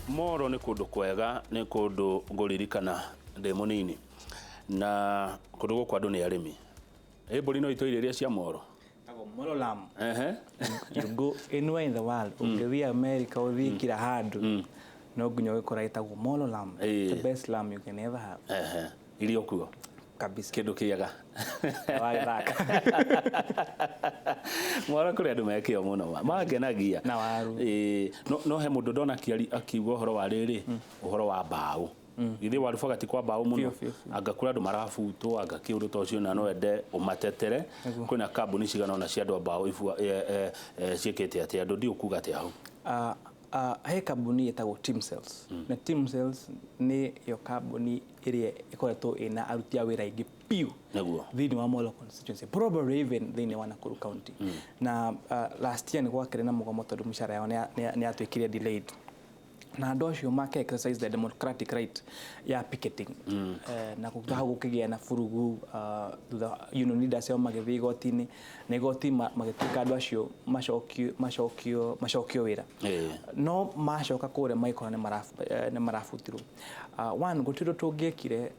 Moro nĩ kũndũ kwega, nĩ kũndũ ngũririkana ndĩ mũnini na kũndũ gũkũ andũ nĩ arĩmi. Mbũri no itũire iria cia Moro. Moro lamb. You go anywhere in the world, ũngĩthiĩ America, ũthiĩ kila handũ, no nginya ũgĩkora ĩtagwo Moro lamb. The best lamb you can ever have. Irio kuo kabisa. Kĩndũ kĩega. Wagĩthaka. Moro kũrĩ andũ mekĩo mũno. Makenagia. Na waru. No he mũndũ ndona akiuga ũhoro wa rĩrĩ, ũhoro wa mbaũ. Githĩ waru bagati kwa mbaũ mũno. Angakũra andũ marabutwo, angakĩũndũ ta ũcio na no ende ũmatetere. Kwĩna kambuni cigana ona cia andũ mbaũ ciĩkĩte atĩ andũ ndiũkuga atĩ hau. He kambuni ĩtagwo Team Cells. Na Team Cells nĩ yo kambuni ĩrĩa ĩkoretwo ĩna aruti a wĩra aingĩ piu thĩinĩ wa Molo constituency, probably even thĩinĩ wa Nakuru County. Na last year nĩ gwakĩrĩ na mũgomo tondũ mĩcara yao nĩ yatuĩkire delayed. Na andũ acio make exercise the democratic right ya picketing. Na gũkĩgĩa na furugu, union leaders yao magĩthiĩ igoti-inĩ, na igoti magĩtuĩka andũ acio macokio wĩra. No macoka kũrĩa maikora nĩ marabutirwo. One, gũtirĩ tũngĩekire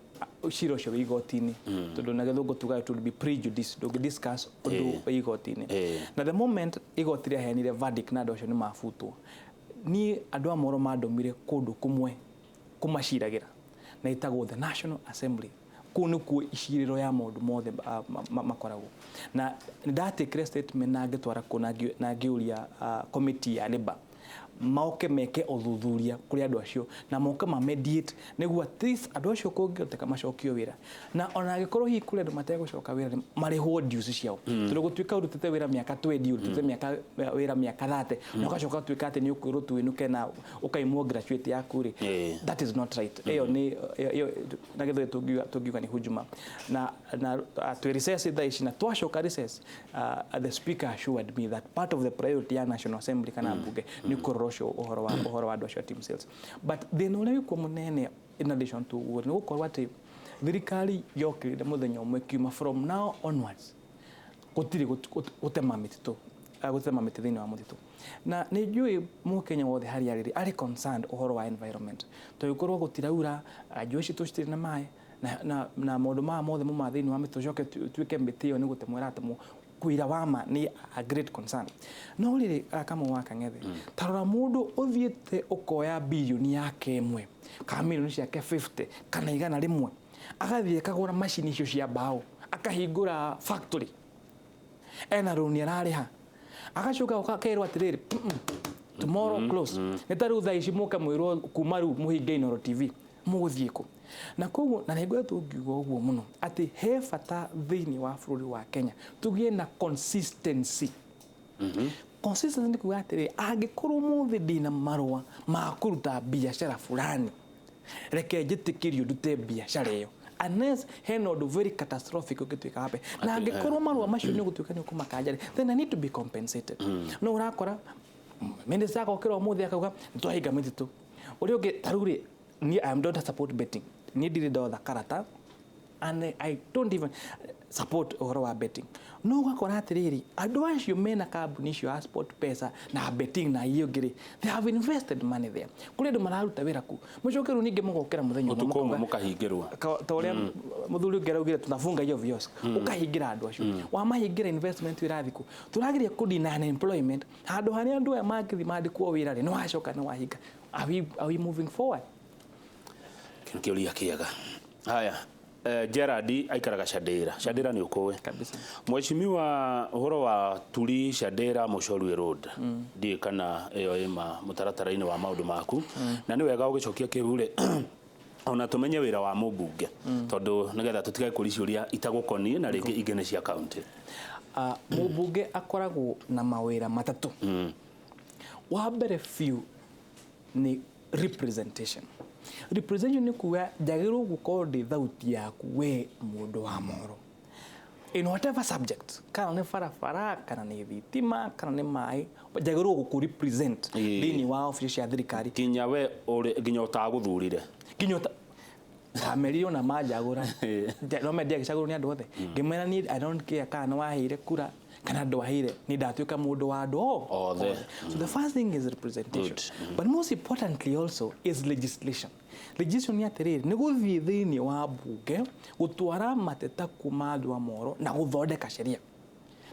cira ũcio wĩ igoti-inĩ, tondũ na gĩthũngũ tugaga to be prejudiced, ndũngĩdiscuss ũndũ wĩ igoti-inĩ. Na the moment igoti rĩaheanire verdict na andũ acio nĩ mabutwo, ni andũ a Moro mandũmire kũndũ kũmwe kũmaciragĩra na ĩtagwo the National Assembly. Kũu nĩkuo icirĩro ya maũndũ mothe makoragwo. Na nĩndatĩkire statement na ngĩtwara kũ na ngĩũria committee ya NEBA maoke meke ũthuthuria kũrĩ andũ acio na moke mediate nĩguo at least andũ acio kũngĩhoteka macokio wĩra. Na ona angĩkorwo hihi kũrĩ andũ mategũcoka wĩra marĩhwo dues ciao. Tondũ gũtuĩka ũrutĩte wĩra mĩaka 20, ũrutĩte wĩra mĩaka 30 na ũgacoka tuĩka atĩ nĩ ũkwĩrwo tuĩnuke na ũkaimwo graduate yaku rĩ, that is not right. Ĩyo nĩ na gĩthũngũ tũngiuga nĩ hujuma. Na twĩ recess thaa ici na twacoka recess, the speaker assured me that part of the priority ya National Assembly kana bunge nĩ kũrora ũhoro wa andũ acio Team Cells. But thĩna ũrĩa wĩkuo mũnene in addition to nĩ gũkorwo atĩ thirikari yokĩrire mũthenya ũmwe kiuma from now onwards gũtirĩ gũtema mĩtĩ thĩinĩ wa mũtitũ. Na nĩ njũĩ Mũkenya wothe harĩa arĩ arĩ concerned ũhoro wa environment. Tũgĩkorwo gũtiraura, njũĩ ici tũcitirĩ na maĩ na maũndũ maya mothe muma thĩinĩ wa mĩtĩ ũcoke tuĩke mĩtĩ ĩyo nĩ gũtemwo ĩratemwo, kuira wama ni a great concern. No rĩrĩ kama waka ngethe, tarora mũndũ ũthiĩte ũkoya bilioni yake ĩmwe kana milioni ciake 50 kana igana rĩmwe, agathiĩ akagũra macini icio cia mbaũ, akahingũra factory, ena rũni ararĩha, agacoka ũkakerwo atĩrĩrĩ tomorrow close. Nĩ tarĩu thaa ici mũka mwĩrwo kuma rĩu mũhinge Inooro TV mũgũthiĩ kũ. Na koguo na nĩngwetwo ngiuga ũguo mũno atĩ he bata thĩinĩ wa bũrũri wa Kenya tũgĩe na consistency. Consistency nĩ kuuga atĩrĩ, angĩkorwo mũthĩ ndĩna marũa ma kũruta biacara fulani, reke njĩtĩkĩrio ndute biacara ĩyo unless hena ũndũ very catastrophic ũngĩtuĩka hape. Na angĩkorwo marũa macio nĩ ũgũtuĩka nĩ ũkũmakanjare, then I need to be compensated. No ũrakora minister agokĩra ũmũthĩ akauga nĩtwahinga mĩtitũ. Ũrĩa ũngĩ taruri I don't support betting. Ni ndire ndotha karata and I don't even support ũhoro wa betting. No gakora atĩrĩrĩ, andũ acio mena kambuni icio ya sport pesa na betting na iyo ngiri, they have invested money there. Kũrĩ andũ mararuta wĩra ku. Mũcokeru ningĩ mũgokera mũthenya ũmwe mũkahingĩrwo. Ta ũrĩa mũthuri ũngĩ araugire tunafunga hiyo vios. Ũkahingira andũ acio. Wamahingira investment ĩrathiĩ ku. Tũragĩria kũdina unemployment. Handũ hanĩa andũ aya mangĩthi mandĩkwo wĩra rĩ, nĩ wacoka nĩ wahinga. Are we moving forward? Kĩũria kĩega. Haya, Gerard aikaraga Chandĩra. Chandĩra nĩ ũkũwe kabisa. Mheshimiwa ũhoro wa turi Chandĩra Mũcorwe Road. Ndiĩ kana ĩyo ĩma mũtaratara-inĩ wa maũndũ maku. Na nĩ wega ũgĩcokia kĩure ona tũmenye wĩra wa mũmbunge, tondũ nĩgetha tũtigae kũrĩ ciũria itagũkoniĩ na rĩngĩ ingĩ nĩ cia county. Mũmbunge akoragwo na mawĩra matatũ. Wa mbere biũ ni representation. Representation ni kuga njagĩrĩrwo gũkorwo ndĩ thauti yaku we mũndũ wa Moro in whatever subject, kana nĩ barabara kana nĩ thitima kana nĩ maĩ, njagĩrĩrwo gũkũ represent thĩinĩ wa ofici cia thirikari. Kinya we nginya ũtagũthurire kinya tamerio na majagũra no mendia gĩcagũrwo nĩ andũ othe ngĩmera ni I don't care kana waheire kura kana ndwahire ni ndatuika mundu wa andu othe. So the first thing is representation. But most importantly also is legislation. Legislation ni atiriri ni guthii thiini wa bunge gutwara mateta kuma andu amoro na guthondeka sheria.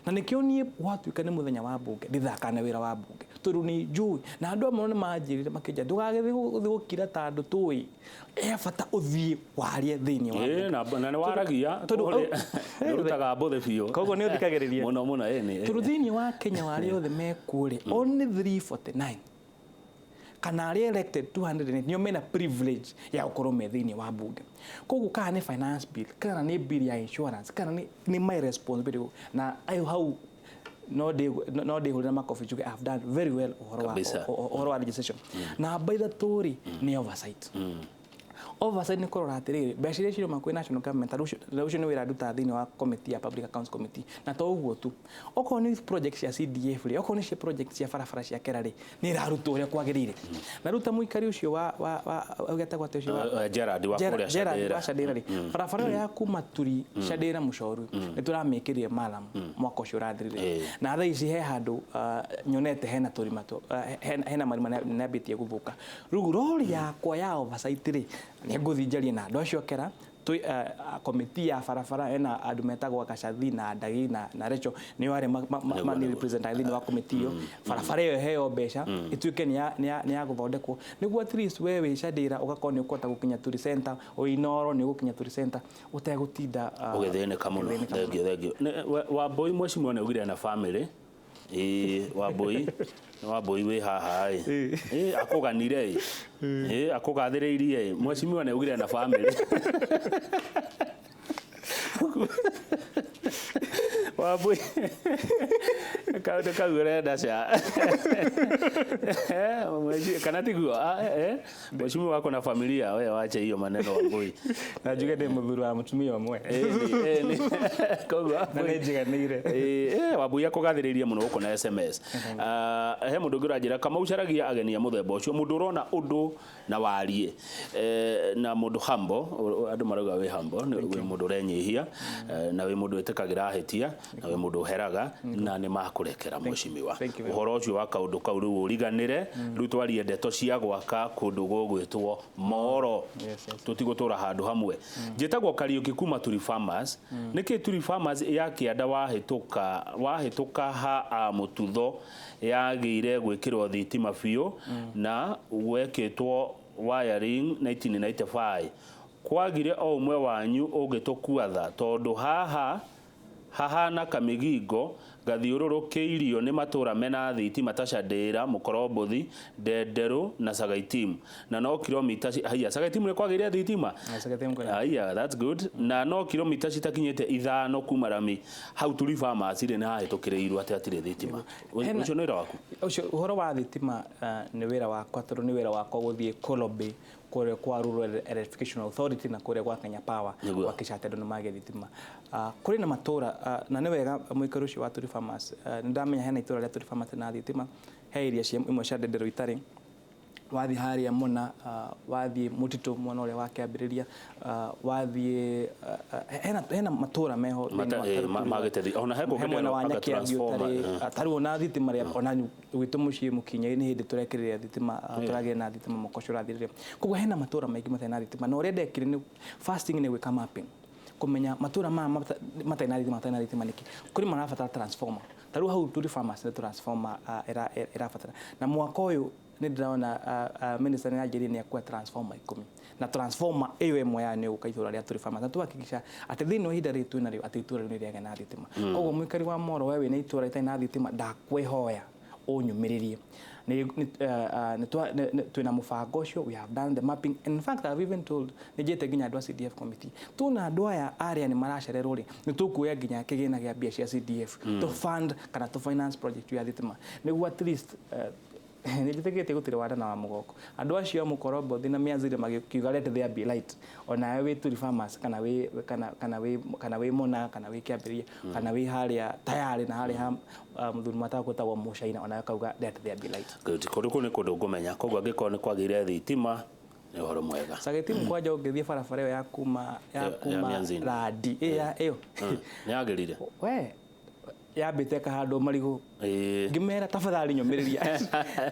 Na nikio nie watuika ni muthenya wa bunge ndithakane wira wa bunge tondu ni njui na andu amwe ni manjirire makija ndugagithie gukira ta andu tui bata uthie warie thiini wa bunge na ni waragia ndutaga mbuthe biu koguo ni uthikagiriria muno ni tondu thiini wa Kenya wari othe mekuri only 349 kana ari elected 200 nio mena privilege ya gukorwo me thiini wa bunge. Koguo kana ni finance bill kana ni bill ya insurance kana ni my responsibility na ayo how no de hulina makofi chuke have done very well ohoro wa legislation na by the Tory ni oversight. Oversight ni korora atiriri mbeca cio makwe national government rucio ni wira nduta thiini wa committee ya public accounts committee na to uguo tu okorwo ni projects ya CDF ri okorwo ni cia projects cia barabara cia kera ri ni rarutwo uria kwagirire na ruta muikari ucio wa ugetagwa te ucio wa Gerard wa kuria Shadera ri barabara ya kuma Turi Shadera Mushoru ni turamikirire malam mwaka ucio rathirire na tha ici he handu nyonete hena turimato hena marima na bitie guthuka rugu rori yakwa ya oversight ri ni nguthinjarie na andu acio kera committee ya barabara ena andu metagwa Gacathi na Ndagi na Recho ni wale ni representative wa committee yo barabara yo heo mbeca ituike ni ya guthondekwo niguo at least wewe Shadira ugakoni ukota gukinya Turi center o Inoro ni gukinya Turi center utegutinda ugethene muno thengio wa boy mweshimwa ne ugire na family Wambui we haha akuganire akugathiriirie mweshimiwa ne ugire na family Wambui kaude kagurenda cia kana tiguo mweshimiwa wako na familia wewe wache hiyo maneno Wambui na juge de muthuru wa mutumia omwe koguo na njiganire Wambui akugathiriirie muno uko na SMS he mundu ngirajira kama ucaragia agenia muthemba ucio mundu urona undu na warie na mundu hambo andu marauga we hambo ni mundu renyihia na we mundu etekagira hetia na we mundu heraga na ni makurekera mweshimiwa uhoro ucio wa kaundu kau riu uriganire riu twarie ndeto cia gwaka kundu gugwitwo Moro tutigutura handu hamwe njitagwo Kariuki kuma Turi Farmers niki Turi Farmers ya kianda wahituka ha mututho yagire gwikirwo thitima biu na gwekitwo wiring 1995 kwagire o umwe wanyu ugitukuatha tondu haha na kamigingo gathiururukiirio ni matura mena thitima ta Shadera Mukorombothi Ndenderu na Sagaitim na no kilomita haya Sagaitim ni kwagire thitima haya that's good na no kilomita citakinyete 5 kuma Rami how Turi Farmers ire na hahitukirirwo atire thitima ucio ni wira waku ucio uhoro wa thitima ni wira wakwa tondu ni wira wakwa guthie Kolobe kore kwa Rural Electrification Authority na kore kwa Kenya Power wakishate ndo mage thitima kuri na matura na ni wega muikaru ucio wa Turi Farmers ndamenya hena itura ria Turi Farmers na thitima he iria cia imwe cia Ndendero itari wathi haria muna wathi mutito mwana ule wake abiriria wathi hena matura meho magetethi ona heko kena wanya transformer taru ona thitima ria ona gwitu mucii mukinya ni hindi turekereria thitima turage na thitima mokosho rathiriria koguo hena matura maingi matena thitima no ria ndekire ni fasting ni gwika mapping kumenya matura matena thitima niki kuri marabatara transformer taru hau Turi Farmers transformer irabatara na mwaka uyu ni ndiraona minister ni ajiri ni akwa transformer 10 na transformer iyo imwe ya ni ukaithura ria Turi Farmers tuhakikisha ati thini hida ritu na ati itura ni ria na thitima koguo muikari wa Moro wewe ni itura ita na thitima ndakwehoya unyumiririe ni twina mubango ucio we have done the mapping in fact I've even told ni jete ginya andwa CDF committee tuna andwa ya area ni maracererwo ri ni tukuya ginya kigina gia bia cia CDF to fund kana to finance project ya thitima niguo at least nijitegete gutire wada na mugoko andu acio Mukorombothi na miazire magikiuga let there be light ona we Turi Farmers kana we Mona kana we Kiambiria kana we haria tayari na haria muthuri matakutagwo Mushaina ona akauga let there be light good kuruko ni kundu ngumenya koguo angikoo ni kwagire thitima ni uhoro mwega Sagaitim kwaja ugithie barabara yo ya kuma Radi iyo ni agirire we yambite kahando marigo ngimera tafadhali nyumiriria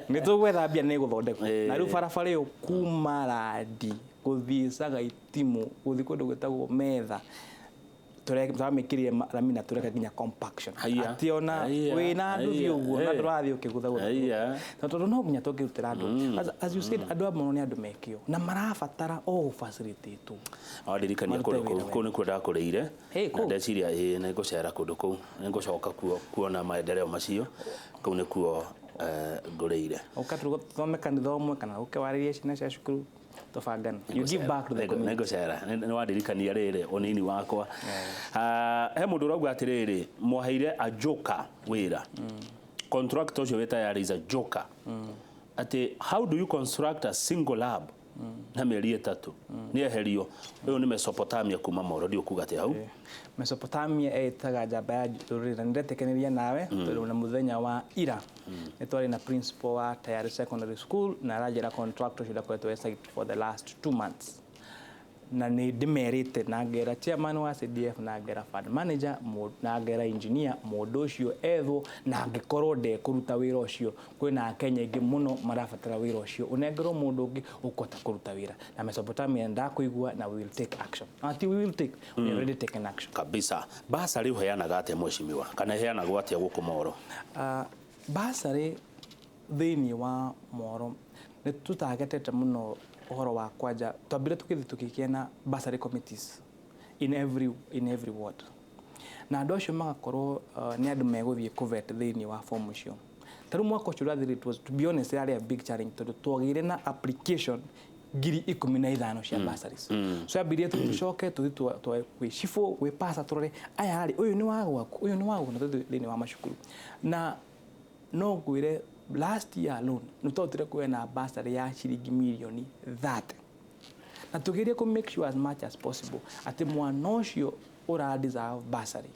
nitugwetha mbia ni guthondekwo na riu barabara yo kuma Randi guthiicaga Itimu guthi kundu gwetagwo Metha turamikirire lamina tureka nginya compaction ati ona wina nduthi uguo na ndurathi ukigutha tondu no nginya tungirutira andu as you said andu amono ni andu mekio na marabatara o facilitate adirikania kundu nikuo ndakureire na ndeciria na ngucera kundu kuu ngucoka kuona maendeleo macio kuu nikuo ngureire ukaturugo thome kanitha umwe kana ukewaririe ciana cia cukuru tofagana you give back to the community negocera ni wadirikania riri onini wakwa he mundu urauga atiriri mwaheire a joker wira contract ucio weta ya is a joker ati how do you construct a single lab na mieri 3 ni eherio uyu ni Mesopotamia kuma Moro ndio kuga ati hau Mesopotamia etaga jaba ya rurira ndiretekeneria nawe tondu na muthenya wa ira etwari na principal wa Tayari Secondary School na rajira contractor should have to site for the last 2 months na ni demerite na ngera chairman wa CDF na ngera fund manager na ngera engineer mundu ucio etho na ngikorwo de kuruta wira ucio kwina Kenya ingi muno marafatara wira ucio unengero mundu ungi ukota kuruta wira na Mesopotamia ndakuigua na we will take action ati we will take we already taken action kabisa basari uheanaga ate mweshimiwa kana heanagwo ate guku Moro basari thini wa Moro ni tutagetete muno uhoro wa kwaja twambire tukikiena bursary committees in every ward na andu acio magakorwo ni andu meguthie covet thini wa form ucio taru mwaka ucio rathiri it was to be honest a big challenge tondu twagire na application 15,000 cia bursaries so abirie tucoke tuthi shifo we pasa turore aya ari uyu ni wagwaku na thini wa mashukuru na no gwire last year alone nutotire kuena bursary ya shilingi milioni 30 na tugirie ku make sure as much as possible ati mwana ucio ura deserve bursary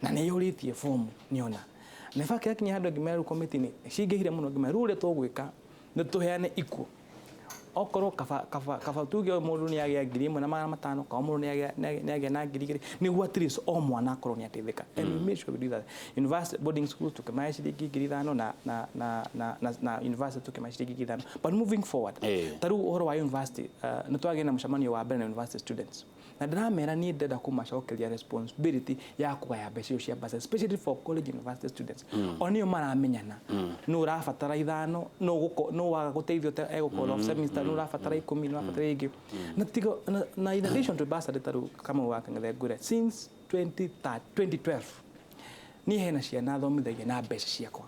na ne yuritie form niona ne fa kya kinya hado gimeru committee ni shigehire muno gimeru ure tugwika ne tuheane ikuo okoro kafa tuge mundu ni agia 1,500 ka mundu ni agia na 2,000 ni what is o mwana akoro ni atetheka and we make sure we do that university boarding schools tukemaishi 5,000 na university tukemaishi 5,000 but moving forward taru uhoro wa university nitwage na mshamanio wa mbere na university students na ndamera ni ndenda kumacokeria responsibility ya kugaya mbeca cia basa especially for college university students onio maramenyana no urafatara ithano no waga guteithio egukora of semester no urafatara 10 no urafatara ingi na tigo na in addition to basa taru kama waka ngure since 2012 ni hena ciana thomithagia na mbeca ciakwa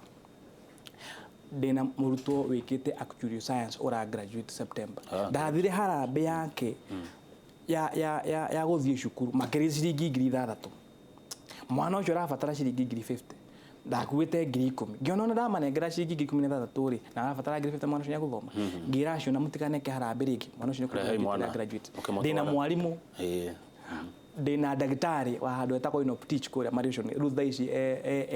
ndina murutwo wikite actuarial science ora graduate September ndathire harambe yake ya guthie cukuru makiri ciringi 6,000 mwana ucio arafatara ciringi 50,000 ndakuite 10,000 ngiona ndamanengera ciringi 13 ri na arafatara 50,000 mwana ucio ya guthoma ngira cio na mutikaneke harambe ringi mwana ucio ni graduate ndina mwalimu ndina ndagitari wa handu etako inopteach kuria marisho rutha ici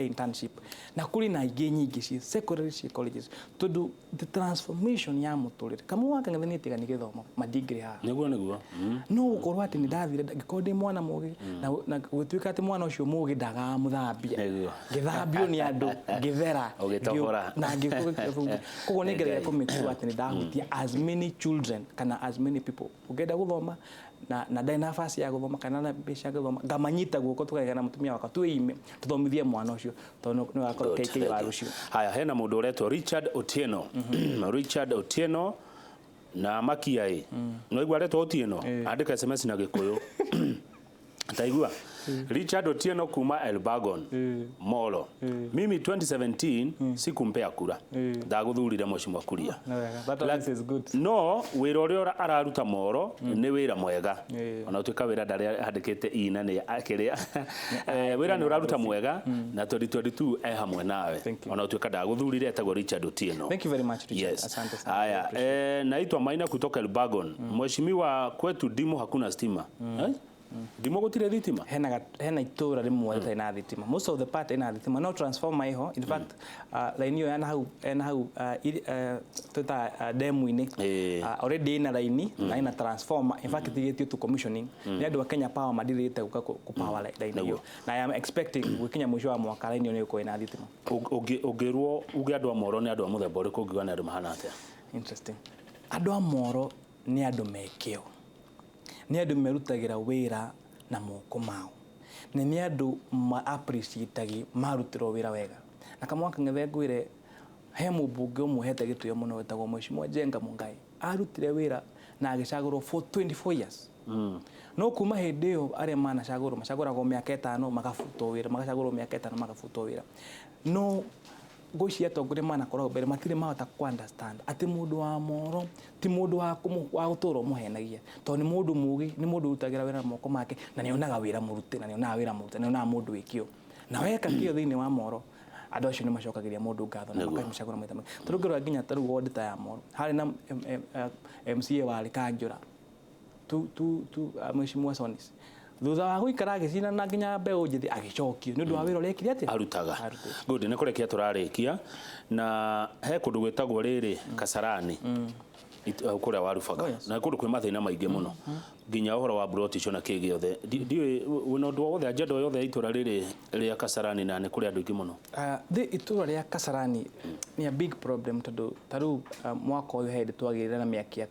internship na kuri na ingi nyingi ci secondary colleges tondu the transformation ya muturire kama waka ngathanite gani githomo madigre ha niguo no gukorwa ati ni ndathire ngikodi mwana mugi na gutwika ati mwana ucio mugi ndaga muthambia ngithambio ni andu ngithera na ngikugo nigere komikwa ati ni ndahutia as many children kana as many people ugenda guthoma na ndai nafasi ya guthoma kana na mbeca guthoma ngamanyita guko tukagana mutumia waka tuime tuthomithie mwana ucio tondu ni wakoro KK wa rucio haya hena mundu uretwo Richard Otieno Richard Otieno na makiai no igwa retwo Otieno andika SMS na gikuyu taigua Richard Otieno kuma Elbagon Molo mimi 2017 sikumpea kura ndaguthurire mheshimiwa kuria that is good no wira uria araruta Moro ni wira mwega ona utuika wira ndari handikite ina ni akiria wira ni uraruta mwega na 2022 hamwe nawe ona utuika ndaguthurire etagwo Richard Otieno. Thank you very much Richard. Yes. Asante sana. Haya naitwa Maina kutoka Elbagon mheshimiwa kwetu Dimu hakuna stima Ndimo gutire thitima hena itura rimwe rĩtarĩ na thitima. Most of the part ina thitima, no transformer iho. In fact line iyo yana hau tuta demo-inĩ already ina line na ina transformer. In fact tigĩtio to commissioning nĩ andũ a Kenya Power madirĩte guka ku power line iyo, na I am expecting gũkinya mũico wa mwaka line iyo nĩ ĩkorwo ina thitima. Ũngĩrwo uge andũ a Moro nĩ andũ a mũthemba ũrĩkũ ũngiuga nĩ andũ mahana atĩa? Interesting. Andũ a Moro nĩ andũ mekĩo, nĩ andũ merutagĩra wĩra na moko mao, na nĩ andũ ma appreciate marutirwo wĩra wega. Na kamwaka ng'ethe ngwĩre he mũmbunge ũmwe hete gĩtĩo mũno wetagwo Mheshimiwa Njenga Mungai, arutire wĩra na agĩcagũrwo for 24 years. No kuma hĩndĩ ĩyo arĩa macagũragwo mĩaka 5 magabutwo wĩra, magacagũrwo mĩaka 5 magabutwo wĩra. No goci atongoria manakorwo mbere matirĩ mahota ku understand ati mundu wa Moro ti mundu wa gũtũrwo mũhenagia, to nĩ mundu mugi, nĩ mundu urutagira wĩra moko make, na nĩ onaga wĩra mũrute, na nĩ onaga wĩra mũrute, na nĩ onaga mundu wĩkio, na weka kĩo thĩinĩ wa Moro. Andũ acio nĩ macokagĩria mundu ngatho na makamũcagũra maita maingĩ. Tũrũngĩrwo nginya tarũ ward ta ya Moro harĩ na MCA warĩ Kanjũra Mheshimiwa Sonis, thutha wa guikara agicina na nginya mbeũ njithi agicokio nĩ ũndũ wa wĩra ũrĩa ekire atĩa arutaga. Good, nĩ kũrekia tũrarĩkia na he kũndũ gwĩtagwo rĩrĩ Kasarani kũrĩa warubaga na kũndũ kwĩ mathĩna maingĩ mũno, nginya ũhoro wa broti icio na kĩĩ gĩothe. Ndiũĩ wĩna ũndũ wothe agenda yothe ya itũra rĩrĩ rĩa Kasarani na nĩ kũrĩ andũ aingĩ mũno. Itũra rĩa Kasarani nĩ a big problem, tondũ tarĩu mwaka ũyũ hĩndĩ twagĩrĩra na mĩaki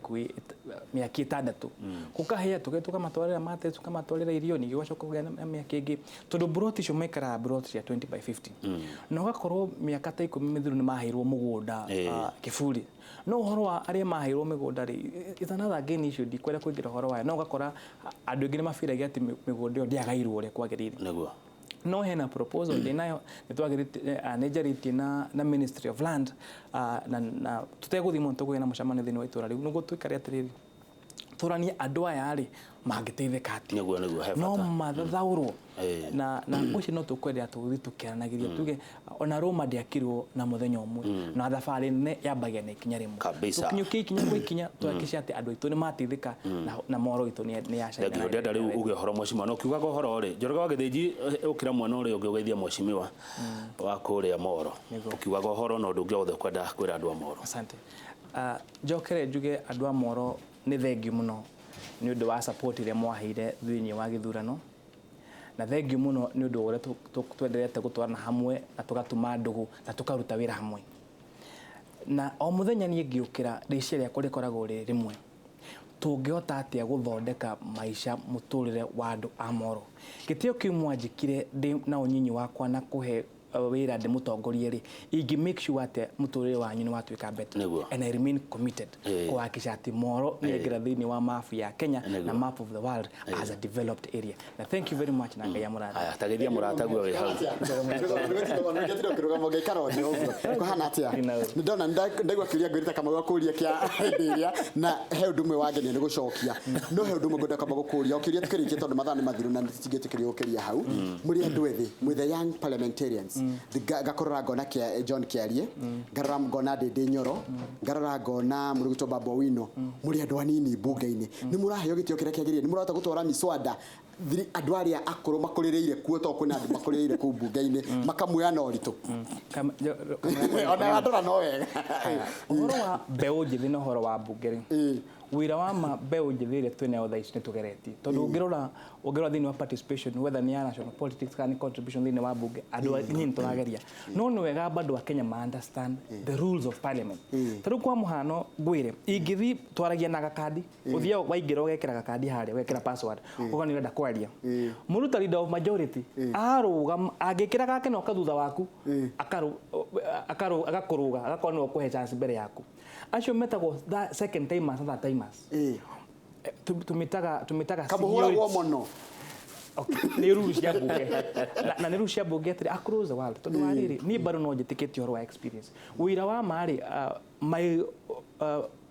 6 gũkahĩa tukamatwarĩra mate, tukamatwarĩra irio, ningĩ gũcoka kũgĩa na mĩaki ĩngĩ, tondũ broti icio maikaraga broti cia 20/50 na ũgakorwo mĩaka ta 10 mĩthiru nĩ maheirwo mũgũnda Kĩburi. No ũhoro wa arĩa maheirwo mĩgũnda rĩ, it's another again issue, ndikwenda kũingĩra ũhoro wayo. No ũgakora andũ aingĩ nĩ mabiragia atĩ mĩgũnda ĩyo ndĩagairwo ũrĩa kwagĩrĩire. Nĩguo no hena proposal ndĩnayo nĩtwagĩrĩtie na Ministry of Land na tutegũthii mũno tũgũgĩa na mũcemanio thĩinĩ wa itũra rĩu, nĩguo twĩkare atĩrĩrĩ tũranie andũ aya rĩ mangĩteithĩka atĩa, no mathathaũrwo na ũcio no tũkwendera tũgũthiĩ tũkĩaranagĩria tuge ona Roma ndĩakirwo na mũthenya ũmwe, na thabarĩ nene yambagia na ikinya rĩmwe, tũkinyũkie ikinya gwa ikinya twakĩce atĩ andũ aitũ nĩ mateithĩka na Moro itũ nĩ yacenjia. Ndenda rĩu uge ũhoro Mheshimiwa, no kiugaga ũhoro rĩ Njoroge wa Gĩthĩnji ũkĩra mwana ũrĩa ũngĩ ũgeithia Mheshimiwa wa kũrĩa Moro, ũkiugaga ũhoro na ũndũ ũngĩ wothe kwenda kwĩra andũ a Moro. Asante. Njokere njuge andũ a Moro nĩ thengiũ mũno nĩ ũndũ wa support iria mwaheire thĩinĩ wa gĩthurano, na thengiũ mũno nĩ ũndũ ũrĩa twenderete gũtwarana hamwe na tũgatuma ndũgũ na tũkaruta wĩra hamwe. Na o mũthenya niĩ ngĩũkĩra rĩciria rĩakwa rĩkoragwo rĩ rĩmwe, tũngĩhota atĩa gũthondeka maica mũtũrĩre wa andũ a Moro. Gĩtĩo kĩu mwanjĩkire na ũnyinyi wakwa na kũhe wĩra ndĩ mũtongoria rĩ, ingi make sure atĩ mũtũrĩre wanyu nĩ watuĩka better, and I remain committed kũhakikisha atĩ Moro nĩ ĩngĩra thĩinĩ wa map ya Kenya na map of the world as a developed area. Na thank you very much na Ngai amũrathime. Aya tagithia mũrataguo wĩ hau nĩgetiro kĩrũgamo gĩikara ũguo kũhana atĩa. Nĩ ndona ndaigua kĩũria ngwĩrĩte kama gũkũria kĩa hĩndĩ ĩrĩa na he ũndũ ũmwe wangenia nĩ gũcokia, no he ũndũ ũmwe ngwenda kamba gũkũria ũkĩria tũkĩrĩkie tondũ mathaa nĩ mathiru na tũtingĩtĩkĩrio gũkĩria hau. Mũrĩ andũ ethĩ, mwĩ the young parliamentarians, gakorora ngona kia John Kiarie, ngarora ngona Ndĩndĩ Nyoro, ngarora ngona Mũrũgũtũ Babu Owino, mũrĩ andũ anini mbunge-inĩ, nĩ mũraheo gĩtĩo kĩrĩa kĩagĩrĩire, nĩ mũrahota gũtwara miswada andũ arĩa akũrũ makũrĩrĩire kuo to kwĩna andũ makũrĩrĩire kũu mbunge-inĩ makamuoya na ũritũ ona andora no wega. Ũhoro wa mbeũ njĩthĩ na ũhoro wa mbunge rĩ, wĩra wa mbeũ njĩthĩ ĩrĩa twĩnayo thaa ici nĩ tũgeretie, tondũ ũngĩrora thĩinĩ wa participation whether nĩ ya national politics kana contribution thĩinĩ wa mbunge andũ anini tũrageria, no nĩ wega andũ a Kenya ma understand the rules of parliament. Tarĩu kwa mũhano ngwĩre ingĩthiĩ twaragia na gakandi, ũthiaga waingĩra ũgekĩra gakandi harĩa ũgekĩra password ũga nĩ ũrenda kwaria, mũruta leader of majority arũgama angĩkĩra gake no kathutha waku agakũrũga agakorwo nĩ ũkũhe chance mbere yaku. Acio metagwo second timers na third timers. Tumitaga kamuhũragwo mũno nĩ rules cia mbunge na nĩ rules cia mbunge atĩrĩ across the world, tondũ wa rĩrĩ niĩ bado no njĩtĩkĩtie ũhoro wa experience wĩra wa marĩ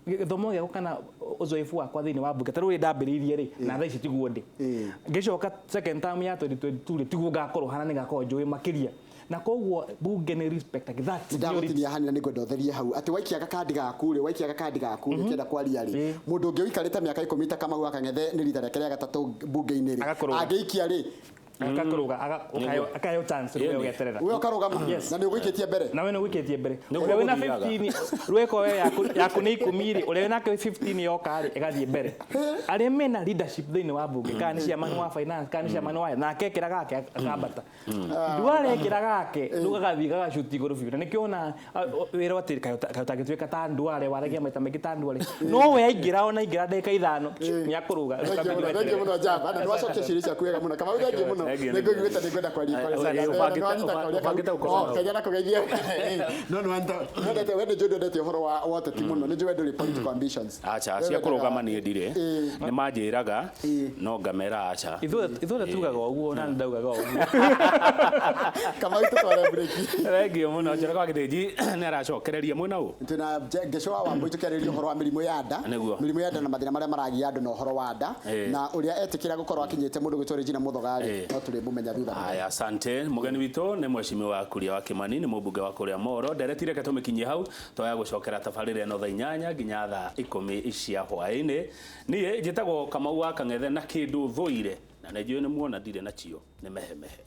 gĩthomo gĩakwa kana ũzoefu wakwa thĩinĩ wa mbunge. Tarĩu ndambĩrĩirie rĩ na thaa ici tiguo ndĩ ngĩcoka second term ya 2022 tiguo ngakorwo hana nĩ ngakorwo njũĩ makĩria na koguo bunge ni respect that ndagutinia hanina ni ngwenda utherie hau ati waikia gakandi gaku ri waikia gakandi gaku ri kenda kwaria ri mundu ungi wikarite miaka 10 ta kama gwaka ngethe ni rita reke rĩa gatatũ bunge-inĩ ri angĩikia ri akakuruga akayo chance wewe ugeterera wewe ukarugama na ni ugikitie mbere na wewe ugikitie mbere ule wina 15 rweko wewe yaku ni 10 ule wina 15 yoka ri igathie mbere ari mena leadership thini wa bunge kana cia manu wa finance kana cia manu wa na kekira gake akambata duare kira gake rugathi gagashuti iguru biu nikio ona wira atirika utagitweka ta nduare waragia maita mengi ta nduare no we aingira ona ingira ndeka ithano ni akuruga ngi muno jamba na wacokia ciria ciaku wega muno kama ngi muno nĩngũiguĩte nĩngwenda kwaria kenya kũgeithia no nĩwendete wende njũ ndendete ũhoro wa ũteti mũno nĩ njũ wende ũrĩ political ambitions acha cia kũrũgama niĩ ndirĩ nĩ manjĩraga no ngamera acha ithuothe tugaga ũguo na ndaugaga ũguo kama itũtware breki thengio mũno njĩra kwa gĩthĩnji nĩ aracokereria mwena ũũ twĩna Ngĩcũa wa Mbũi tũkĩarĩrĩria ũhoro wa mĩrimũ ya nda mĩrimũ ya nda na mathĩna marĩa maragia andũ na ũhoro wa nda na ũrĩa etĩkĩra gũkorwo akinyĩte mũndũ gwĩtwo Regina Mũthogari no tũrĩ mũmenya thutha. Haya, asante. Mugeni witũ nĩ mheshimiwa Kuria wa Kimani nĩ mũmbunge wa kũrĩa Moro nderetire ke tũmĩkinyie hau twaga gũcokera tabarĩra ĩno thaa 8 nginya thaa 10 cia hwaĩ-inĩ niĩ njĩtagwo Kamau wa Kang'ethe na kĩndũ thũire na nĩ njũĩ nĩ muona ndirĩ na cio nĩ mehemehe